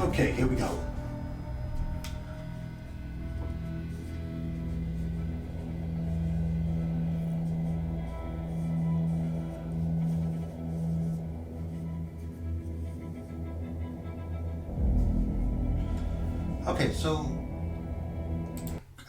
Okay, here we go. Okay, so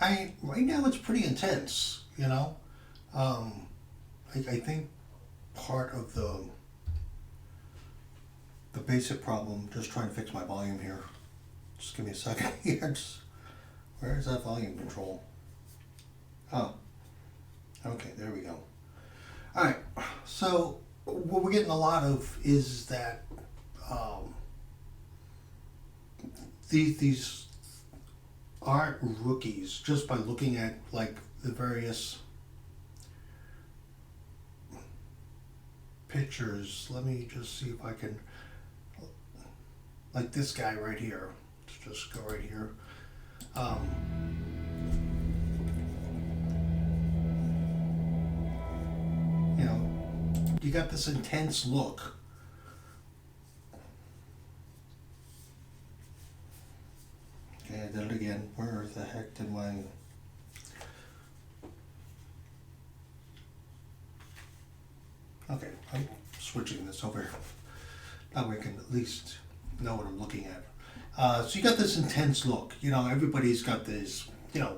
right now it's pretty intense, you know. I think part of the basic problem, just trying to fix my volume here. Just give me a second here. Where is that volume control? Oh, okay, there we go. All right, so what we're getting a lot of is that these aren't rookies just by looking at like the various pictures. Let me just see if I can, like this guy right here. Let's just go right here. You know, you got this intense look. Okay, I did it again. Where the heck did my... Okay, I'm switching this over here. That way I can at least know what I'm looking at. So you got this intense look. You know, everybody's got this, you know,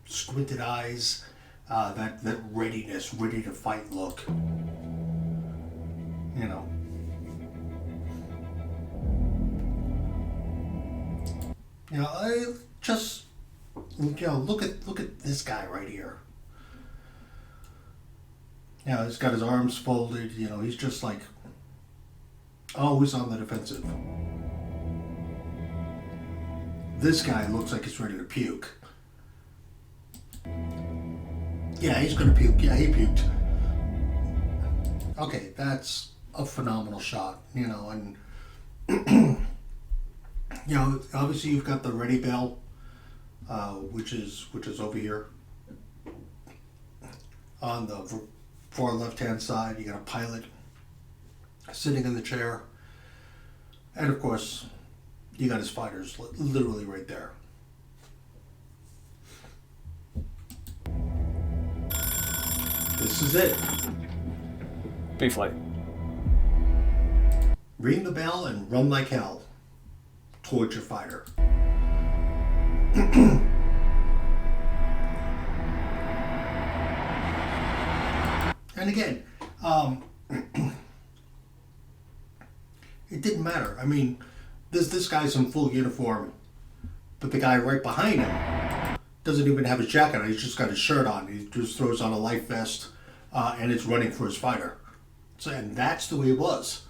squinted eyes, that readiness, ready to fight look. You know. You know, I just, you know, look at this guy right here. You know, he's got his arms folded, you know, he's just like always on the defensive. This guy looks like he's ready to puke. Yeah, he's gonna puke. Yeah, he puked. Okay, that's a phenomenal shot, you know, and you know, obviously you've got the ready bell, which is over here on the far left-hand side. You got a pilot sitting in the chair, and of course, you got his fighters literally right there. This is it. B-flight. Ring the bell and run like hell towards your fighter. And again, it didn't matter. I mean, this guy's in full uniform, but the guy right behind him doesn't even have his jacket on. He's just got his shirt on. He just throws on a life vest, and it's running for his fighter. So, and that's the way it was.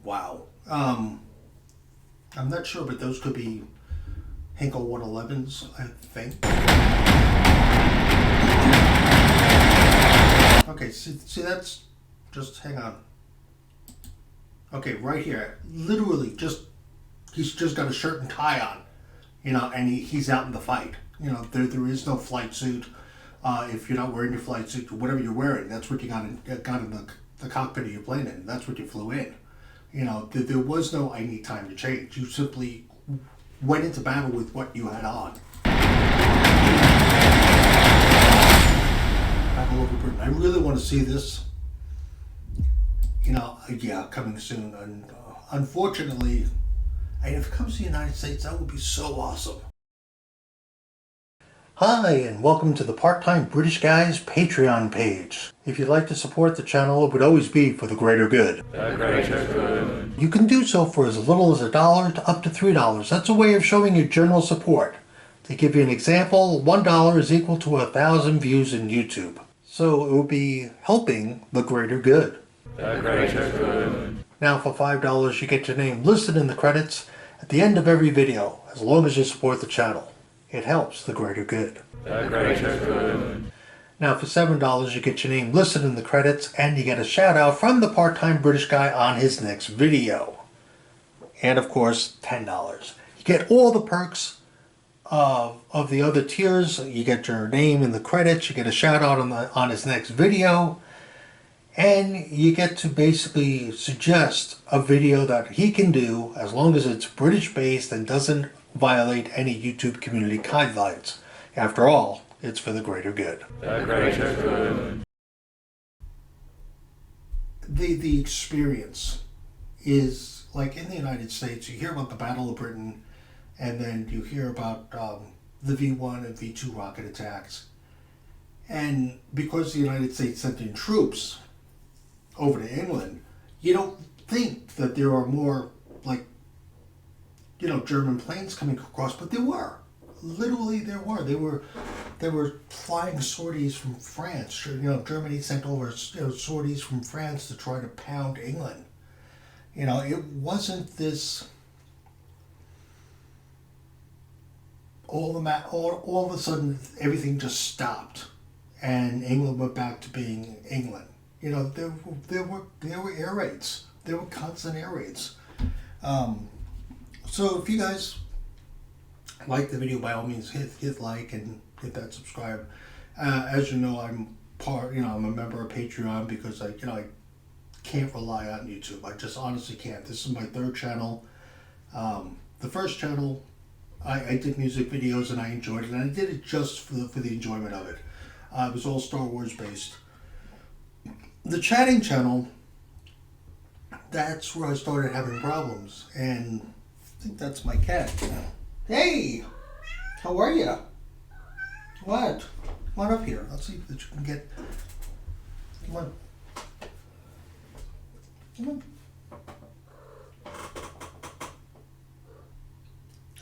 Wow. I'm not sure, but those could be Hinkle 111s, I think. Okay, see that's, just hang on. Okay, right here, literally he's just got a shirt and tie on, you know, and he's out in the fight. You know, there is no flight suit. If you're not wearing your flight suit, whatever you're wearing, that's what you got in the cockpit of your plane in. That's what you flew in. You know, there was no I need time to change. You simply went into battle with what you had on. Battle over Britain. I really want to see this. You know, yeah, coming soon. And unfortunately, if it comes to the United States, that would be so awesome. Hi, and welcome to the Part-Time British Guy's Patreon page. If you'd like to support the channel, it would always be for the greater good. The greater good. You can do so for as little as $1 to up to $3. That's a way of showing your general support. To give you an example, $1 is equal to 1,000 views in YouTube. So it would be helping the greater good. The greater good. Now for $5, you get your name listed in the credits at the end of every video, as long as you support the channel. It helps the greater good. The greater good. Now for $7, you get your name listed in the credits, and you get a shout out from the Part-Time British Guy on his next video. And of course, $10. You get all the perks of the other tiers. You get your name in the credits, you get a shout out on his next video, and you get to basically suggest a video that he can do as long as it's British based and doesn't violate any YouTube community guidelines. After all, it's for the greater good. The greater good. The experience is like in the United States, you hear about the Battle of Britain, and then you hear about the V-1 and V-2 rocket attacks. And because the United States sent in troops over to England, you don't think that there are more, like, German planes coming across, but there were. Literally, there were. They were flying sorties from France. Germany sent over sorties from France to try to pound England. It wasn't this. All of a sudden, everything just stopped, and England went back to being England. There were air raids. There were constant air raids. So if you guys like the video, by all means, hit like and hit that subscribe. As you know, I'm I'm a member of Patreon because I can't rely on YouTube. I just honestly can't. This is my third channel. The first channel, I did music videos and I enjoyed it, and I did it just for the enjoyment of it. It was all Star Wars based. The chatting channel, that's where I started having problems, and I think that's my cat. Hey, how are you? What? Come on up here. Let's see if you can get. Come on. Come on.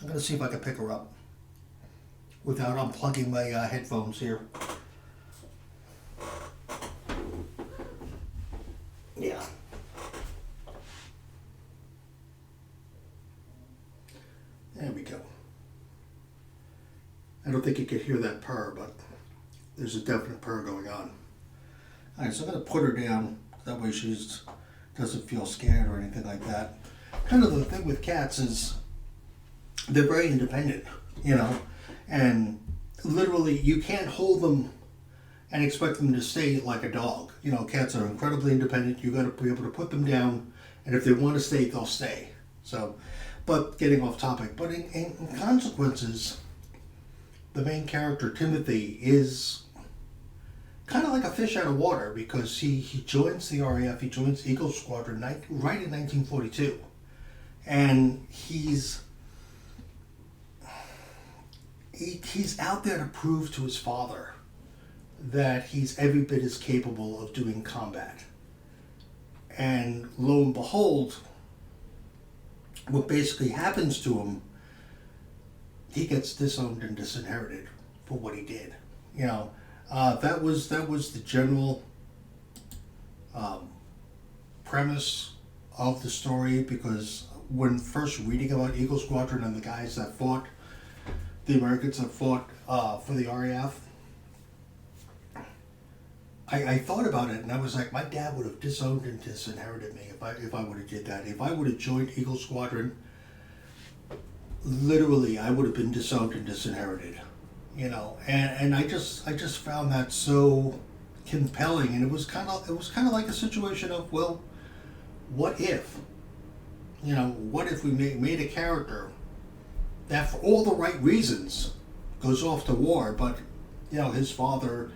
I'm gonna see if I can pick her up without unplugging my headphones here. Yeah. There we go. I don't think you could hear that purr, but there's a definite purr going on. Alright, so I'm going to put her down. That way she doesn't feel scared or anything like that. Kind of the thing with cats is they're very independent, and literally you can't hold them and expect them to stay like a dog. Cats are incredibly independent. You got to be able to put them down, and if they want to stay, they'll stay. So, but getting off topic, but in consequences, the main character, Timothy, is kind of like a fish out of water because he joins the RAF, he joins Eagle Squadron right in 1942. And he's out there to prove to his father that he's every bit as capable of doing combat. And lo and behold, what basically happens to him, he gets disowned and disinherited for what he did. That was the general premise of the story, because when first reading about Eagle Squadron and the guys that fought, the Americans that fought for the RAF, I thought about it and I was like, my dad would have disowned and disinherited me if I would have did that. If I would have joined Eagle Squadron, literally I would have been disowned and disinherited. And I just found that so compelling, and it was kind of like a situation of, well, what if? What if we made a character that for all the right reasons goes off to war, but his father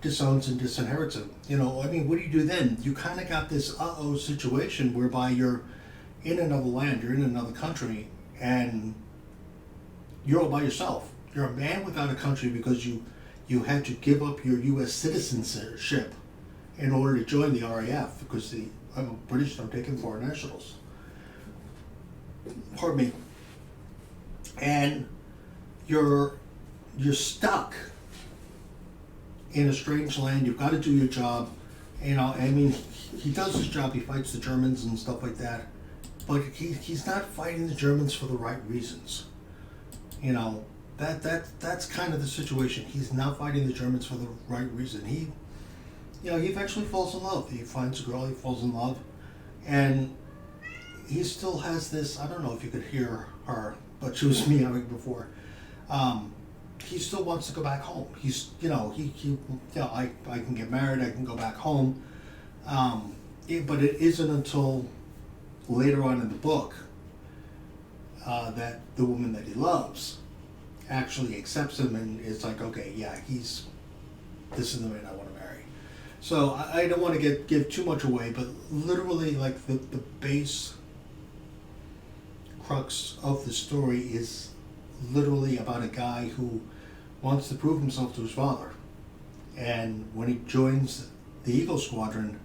disowns and disinherits him. What do you do then? You kind of got this situation whereby you're in another land, you're in another country, and you're all by yourself. You're a man without a country because you had to give up your U.S. citizenship in order to join the RAF, because the British don't take in foreign nationals. Pardon me. And you're stuck in a strange land. You've got to do your job. He does his job. He fights the Germans and stuff like that. But he's not fighting the Germans for the right reasons. That's kind of the situation. He's not fighting the Germans for the right reason. He eventually falls in love. He finds a girl. He falls in love, and he still has this. I don't know if you could hear her, but she was meowing before. he still wants to go back home. He's, I can get married, I can go back home. But it isn't until later on in the book that the woman that he loves actually accepts him and is like, okay, yeah, this is the man I want to marry. So I don't want to give too much away, but literally, like, the base crux of the story is literally about a guy who wants to prove himself to his father. And when he joins the Eagle Squadron,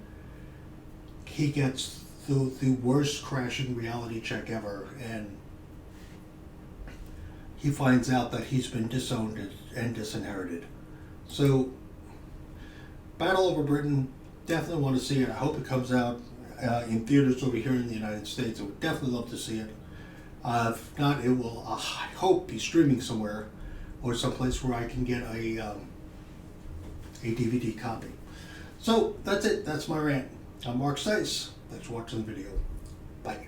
he gets the worst crashing reality check ever, and he finds out that he's been disowned and disinherited. So, Battle Over Britain, definitely want to see it. I hope it comes out in theaters over here in the United States. I would definitely love to see it. If not, it will, I hope, be streaming somewhere or someplace where I can get a DVD copy. So, that's it. That's my rant. I'm Mark Stise. Thanks for watching the video. Bye.